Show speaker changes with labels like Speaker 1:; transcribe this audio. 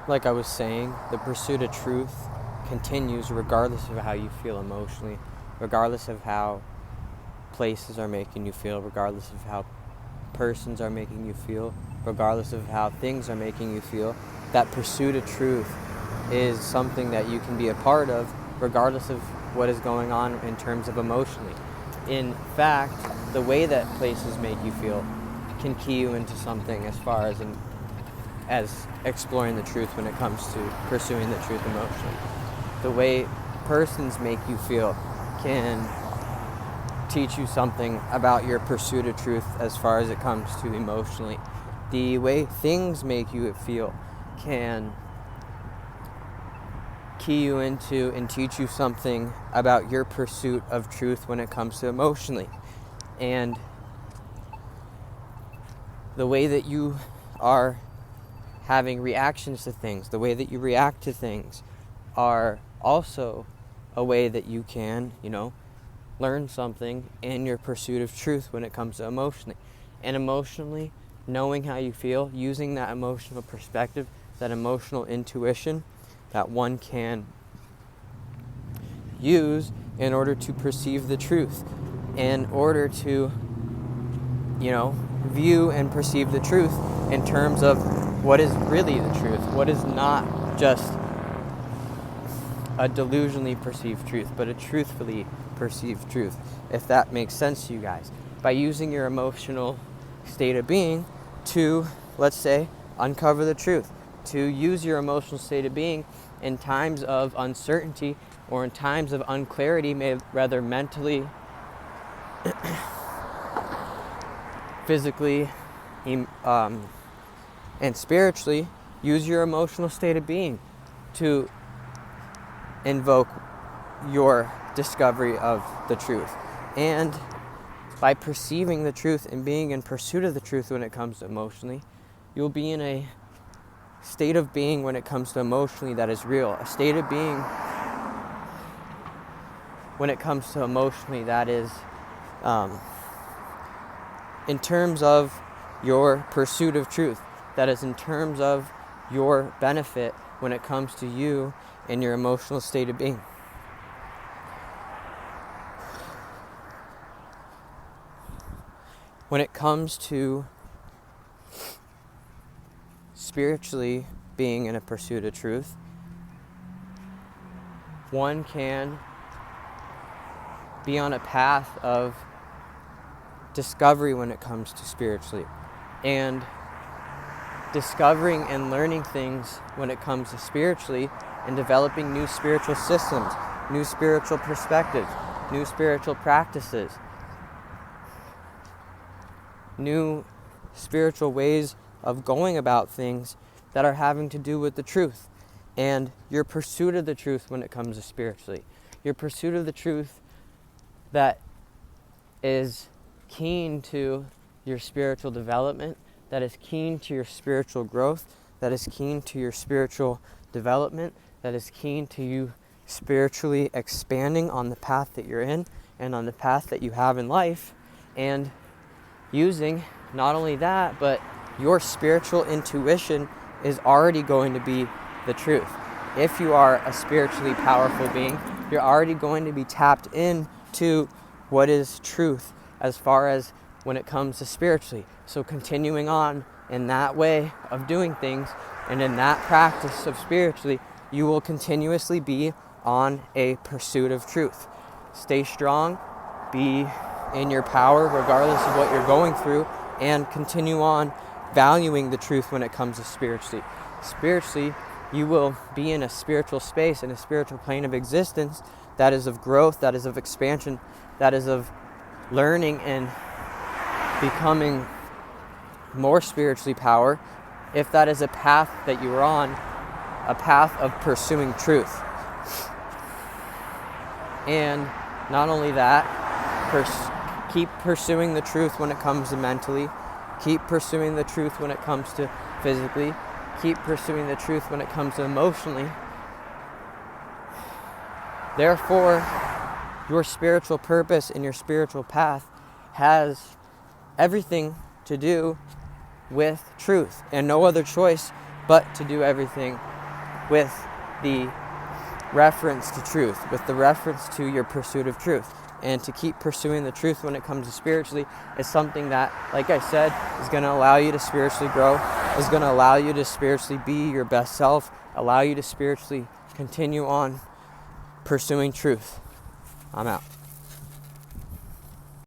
Speaker 1: like I was saying, the pursuit of truth continues regardless of how you feel emotionally, regardless of how places are making you feel, regardless of how persons are making you feel, regardless of how things are making you feel. That pursuit of truth is something that you can be a part of regardless of what is going on in terms of emotionally. In fact, the way that places make you feel can key you into something as far as exploring the truth when it comes to pursuing the truth emotionally. The way persons make you feel can teach you something about your pursuit of truth as far as it comes to emotionally. The way things make you feel can key you into and teach you something about your pursuit of truth when it comes to emotionally. And the way that you are having reactions to things, the way that you react to things are also a way that you can, learn something in your pursuit of truth when it comes to emotionally. And emotionally, knowing how you feel, using that emotional perspective, that emotional intuition that one can use in order to perceive the truth, in order to, view and perceive the truth in terms of what is really the truth, what is not just a delusionally perceived truth, but a truthfully perceived truth, if that makes sense to you guys. By using your emotional state of being to, let's say, uncover the truth, to use your emotional state of being in times of uncertainty or in times of unclarity, rather mentally, physically, and spiritually. Use your emotional state of being to invoke your discovery of the truth. And by perceiving the truth and being in pursuit of the truth when it comes to emotionally, you'll be in a state of being when it comes to emotionally that is real. A state of being when it comes to emotionally that is in terms of your pursuit of truth, that is in terms of your benefit when it comes to you and your emotional state of being. When it comes to spiritually being in a pursuit of truth, one can be on a path of discovery when it comes to spiritually, and discovering and learning things when it comes to spiritually, and developing new spiritual systems, new spiritual perspectives, new spiritual practices, new spiritual ways of going about things that are having to do with the truth. And your pursuit of the truth when it comes to spiritually, your pursuit of the truth that is keen to your spiritual development, that is keen to your spiritual growth, that is keen to your spiritual development, that is keen to you spiritually expanding on the path that you're in and on the path that you have in life, and using not only that, but your spiritual intuition is already going to be the truth. If you are a spiritually powerful being, you're already going to be tapped into what is truth as far as when it comes to spiritually. So continuing on in that way of doing things and in that practice of spiritually, you will continuously be on a pursuit of truth. Stay strong, be in your power regardless of what you're going through, and continue on valuing the truth when it comes to spiritually. Spiritually, you will be in a spiritual space, in a spiritual plane of existence that is of growth, that is of expansion, that is of learning and becoming more spiritually power, if that is a path that you're on, a path of pursuing truth. And not only that, keep pursuing the truth when it comes to mentally, keep pursuing the truth when it comes to physically, keep pursuing the truth when it comes to emotionally. Therefore, your spiritual purpose and your spiritual path has everything to do with truth, and no other choice but to do everything with the reference to truth, with the reference to your pursuit of truth. And to keep pursuing the truth when it comes to spiritually is something that, like I said, is going to allow you to spiritually grow, is going to allow you to spiritually be your best self, allow you to spiritually continue on pursuing truth. I'm out.